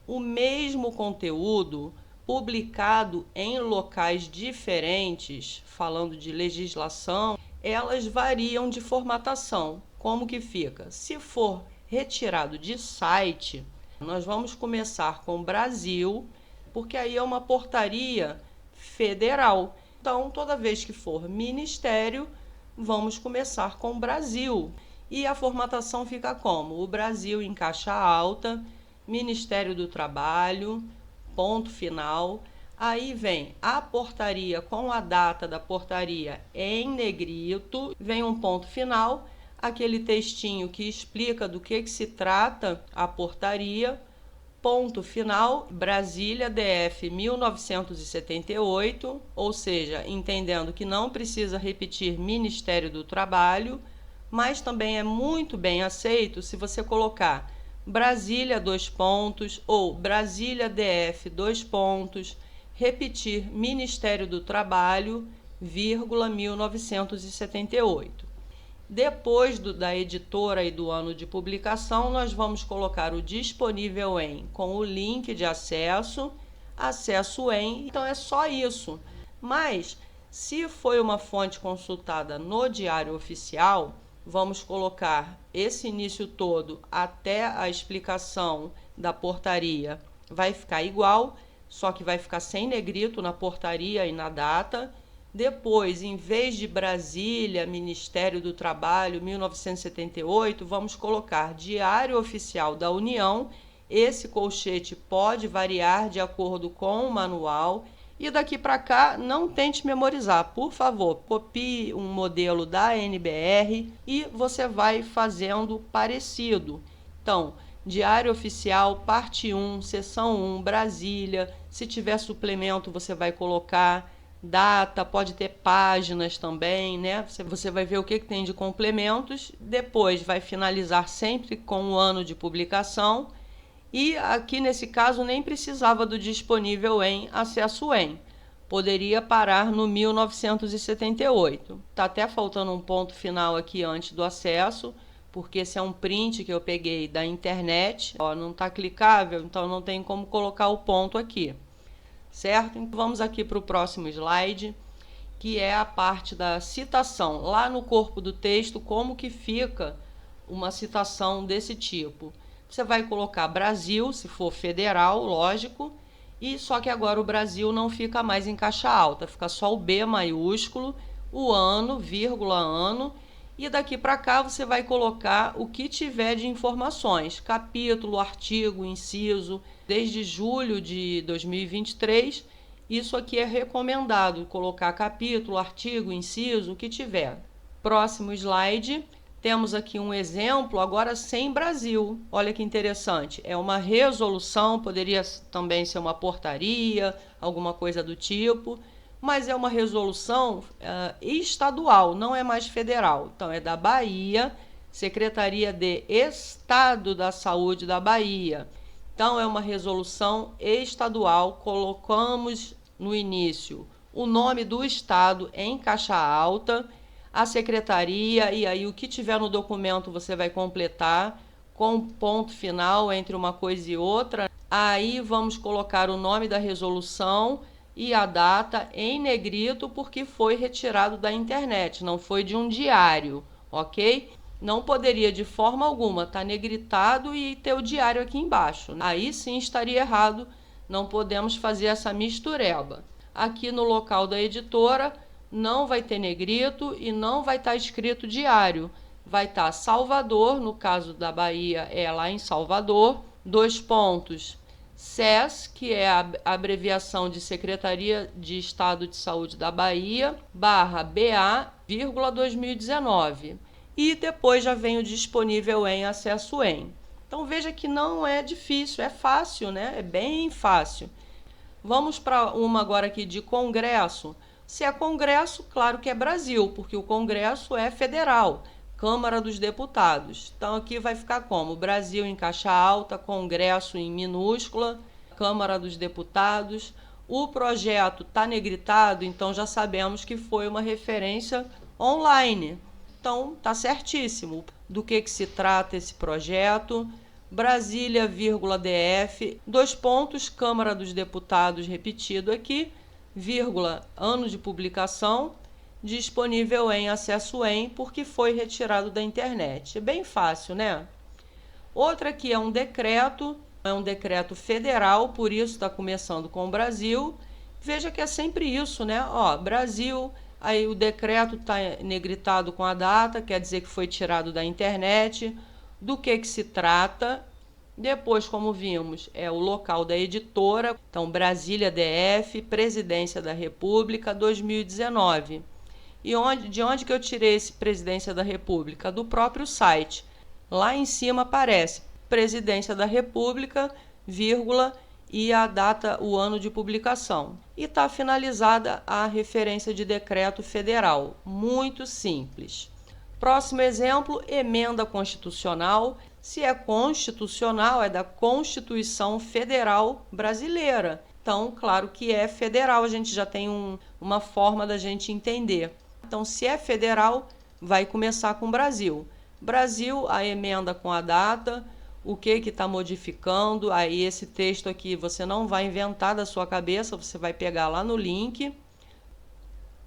o mesmo conteúdo publicado em locais diferentes, falando de legislação, elas variam de formatação. Como que fica? Se for retirado de site, nós vamos começar com Brasil, porque aí é uma portaria federal. Então, toda vez que for ministério, vamos começar com Brasil. E a formatação fica como? O Brasil em caixa alta, Ministério do Trabalho, ponto final. Aí vem a portaria com a data da portaria em negrito, vem um ponto final, aquele textinho que explica do que se trata a portaria, ponto final, Brasília, DF 1978, ou seja, entendendo que não precisa repetir Ministério do Trabalho, mas também é muito bem aceito se você colocar Brasília, dois pontos, ou Brasília, DF, dois pontos, repetir Ministério do Trabalho, vírgula, 1978. Depois da editora e do ano de publicação, nós vamos colocar o disponível em com o link de acesso, acesso em, então é só isso. Mas, se foi uma fonte consultada no Diário Oficial, vamos colocar esse início todo até a explicação da portaria, vai ficar igual, só que vai ficar sem negrito na portaria e na data. Depois, em vez de Brasília, Ministério do Trabalho, 1978, vamos colocar Diário Oficial da União. Esse colchete pode variar de acordo com o manual. E daqui para cá, não tente memorizar, por favor, copie um modelo da NBR e você vai fazendo parecido. Então, Diário Oficial, parte 1, seção 1, Brasília. Se tiver suplemento, você vai colocar data, pode ter páginas também, né? Você vai ver o que tem de complementos. Depois vai finalizar sempre com o ano de publicação. E aqui nesse caso nem precisava do disponível em, acesso em. Poderia parar no 1978. Está até faltando um ponto final aqui antes do acesso, porque esse é um print que eu peguei da internet. Ó, não está clicável, então não tem como colocar o ponto aqui. Certo? Então vamos aqui para o próximo slide, que é a parte da citação. Lá no corpo do texto, como que fica uma citação desse tipo? Você vai colocar Brasil, se for federal, lógico, e só que agora o Brasil não fica mais em caixa alta, fica só o B maiúsculo, o ano, vírgula, ano, e daqui para cá você vai colocar o que tiver de informações, capítulo, artigo, inciso. Desde julho de 2023, isso aqui é recomendado, colocar capítulo, artigo, inciso, o que tiver. Próximo slide. Temos aqui um exemplo, agora sem Brasil. Olha que interessante. É uma resolução, poderia também ser uma portaria, alguma coisa do tipo, mas é uma resolução estadual, não é mais federal. Então, é da Bahia, Secretaria de Estado da Saúde da Bahia. Então, é uma resolução estadual. Colocamos no início o nome do estado em caixa alta, a secretaria, e aí o que tiver no documento você vai completar com ponto final entre uma coisa e outra. Aí vamos colocar o nome da resolução e a data em negrito, porque foi retirado da internet, não foi de um diário, ok? Não poderia de forma alguma estar negritado e ter o diário aqui embaixo. Aí sim estaria errado, não podemos fazer essa mistureba. Aqui no local da editora, não vai ter negrito e não vai estar escrito diário. Vai estar Salvador, no caso da Bahia é lá em Salvador, dois pontos, SES, que é a abreviação de Secretaria de Estado de Saúde da Bahia, barra BA, 2019. E depois já vem o disponível em, acesso em. Então veja que não é difícil, é fácil, né? É bem fácil. Vamos para uma agora aqui de Congresso. Se é Congresso, claro que é Brasil, porque o Congresso é federal, Câmara dos Deputados. Então aqui vai ficar como? Brasil em caixa alta, Congresso em minúscula, Câmara dos Deputados. O projeto está negritado, então já sabemos que foi uma referência online. Então está certíssimo do que se trata esse projeto. Brasília, DF, dois pontos, Câmara dos Deputados, repetido aqui, vírgula, ano de publicação, disponível em acesso porque foi retirado da internet. É bem fácil, né? Outra aqui é um decreto federal, por isso está começando com o Brasil. Veja que é sempre isso, né? Ó, Brasil, aí o decreto está negritado com a data, quer dizer que foi tirado da internet. Do que se trata? Depois, como vimos, é o local da editora. Então, Brasília DF, Presidência da República, 2019. E de onde que eu tirei esse Presidência da República? Do próprio site. Lá em cima aparece Presidência da República, vírgula, e a data, o ano de publicação. E está finalizada a referência de decreto federal. Muito simples. Próximo exemplo, emenda constitucional. Se é constitucional, é da Constituição Federal Brasileira. Então, claro que é federal, a gente já tem uma forma da gente entender. Então, se é federal, vai começar com Brasil. Brasil, a emenda com a data, o que está modificando. Aí esse texto aqui você não vai inventar da sua cabeça, você vai pegar lá no link.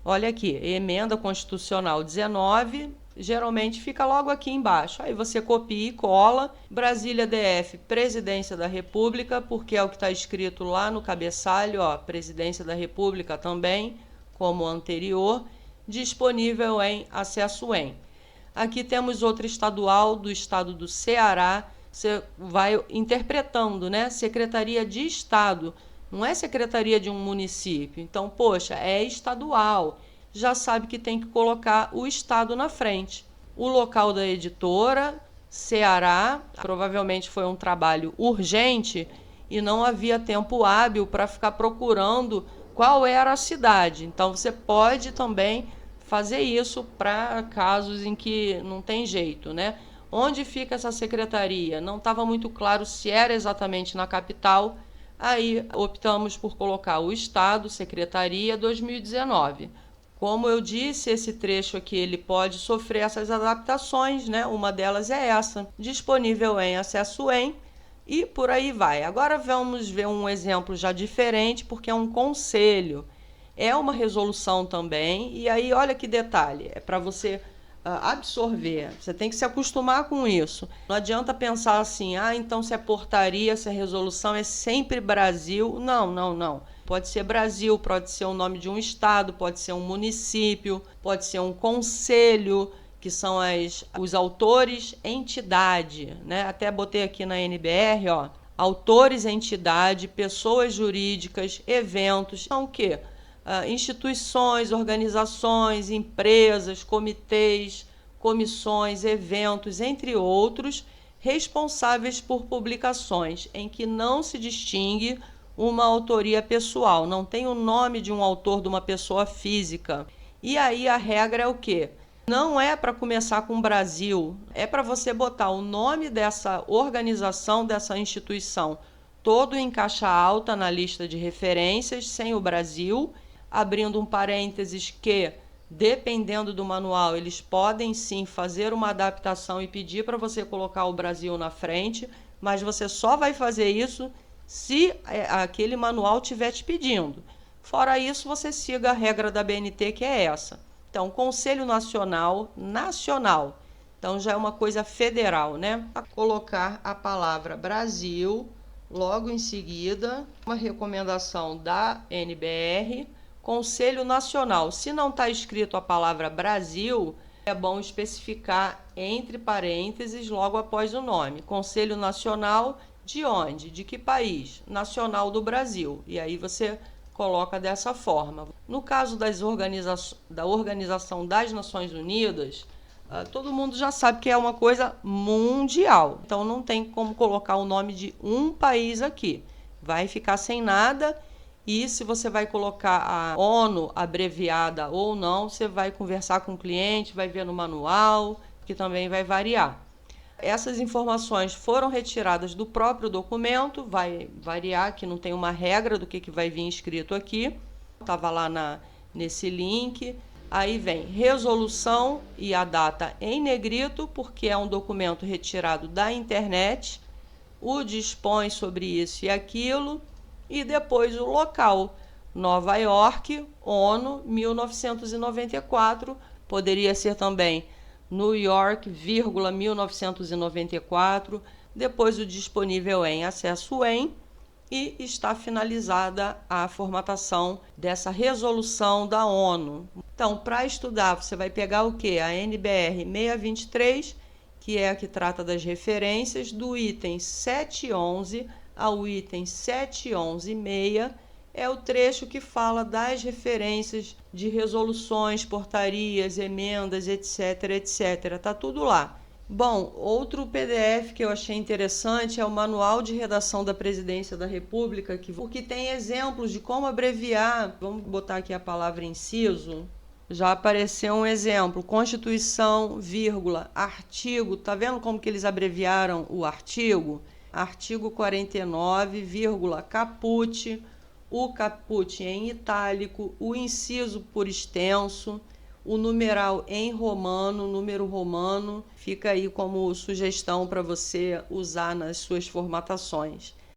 Olha aqui, emenda constitucional 19, geralmente fica logo aqui embaixo. Aí você copia e cola, Brasília DF, Presidência da República, porque é o que está escrito lá no cabeçalho, ó, Presidência da República também, como anterior, disponível em acesso . Aqui temos outra estadual do estado do Ceará, você vai interpretando, né? Secretaria de Estado, não é secretaria de um município. Então, poxa, é estadual, já sabe que tem que colocar o estado na frente. O local da editora, Ceará, provavelmente foi um trabalho urgente e não havia tempo hábil para ficar procurando qual era a cidade. Então, você pode também fazer isso para casos em que não tem jeito, né? Onde fica essa secretaria? Não estava muito claro se era exatamente na capital, aí optamos por colocar o estado, secretaria 2019. Como eu disse, esse trecho aqui ele pode sofrer essas adaptações, né? Uma delas é essa, disponível em acesso e por aí vai. Agora vamos ver um exemplo já diferente, porque é um conselho. É uma resolução também, e aí olha que detalhe, é para você absorver, você tem que se acostumar com isso. Não adianta pensar assim, então se é portaria, se é resolução, é sempre Brasil. Não. Pode ser Brasil, pode ser o nome de um estado, pode ser um município, pode ser um conselho, que são os autores, entidade, né? Até botei aqui na NBR, ó, autores, entidade, pessoas jurídicas, eventos, são o quê? Instituições, organizações, empresas, comitês, comissões, eventos, entre outros, responsáveis por publicações em que não se distingue uma autoria pessoal, não tem o nome de um autor de uma pessoa física. E aí a regra é o quê? Não é para começar com Brasil, é para você botar o nome dessa organização, dessa instituição, todo em caixa alta na lista de referências, sem o Brasil, abrindo um parênteses que, dependendo do manual, eles podem sim fazer uma adaptação e pedir para você colocar o Brasil na frente, mas você só vai fazer isso se aquele manual estiver te pedindo. Fora isso, você siga a regra da BNT, que é essa. Então, Conselho Nacional, então já é uma coisa federal, né? A colocar a palavra Brasil, logo em seguida, uma recomendação da NBR, Conselho Nacional. Se não está escrito a palavra Brasil, é bom especificar entre parênteses logo após o nome. Conselho Nacional de onde? De que país? Nacional do Brasil. E aí você coloca dessa forma. No caso da Organização das Nações Unidas, todo mundo já sabe que é uma coisa mundial. Então não tem como colocar o nome de um país aqui. Vai ficar sem nada. E se você vai colocar a ONU abreviada ou não, você vai conversar com o cliente, vai ver no manual, que também vai variar. Essas informações foram retiradas do próprio documento, vai variar, que não tem uma regra do que vai vir escrito aqui. Estava lá nesse link. Aí vem resolução e a data em negrito, porque é um documento retirado da internet. o dispõe sobre isso e aquilo, e depois o local, Nova York, ONU, 1994, poderia ser também New York, 1994, depois o disponível em acesso em, e está finalizada a formatação dessa resolução da ONU. Então, para estudar, você vai pegar o que? A NBR 623, que é a que trata das referências, do item 711 ao item 711.6, é o trecho que fala das referências de resoluções, portarias, emendas, etc, etc. Tá tudo lá. Bom, outro PDF que eu achei interessante é o Manual de Redação da Presidência da República, porque tem exemplos de como abreviar. Vamos botar aqui a palavra inciso. Já apareceu um exemplo, Constituição, vírgula, artigo. Tá vendo como que eles abreviaram o artigo? Artigo 49, vírgula, caput, o caput em itálico, o inciso por extenso, o numeral em romano, número romano, fica aí como sugestão para você usar nas suas formatações.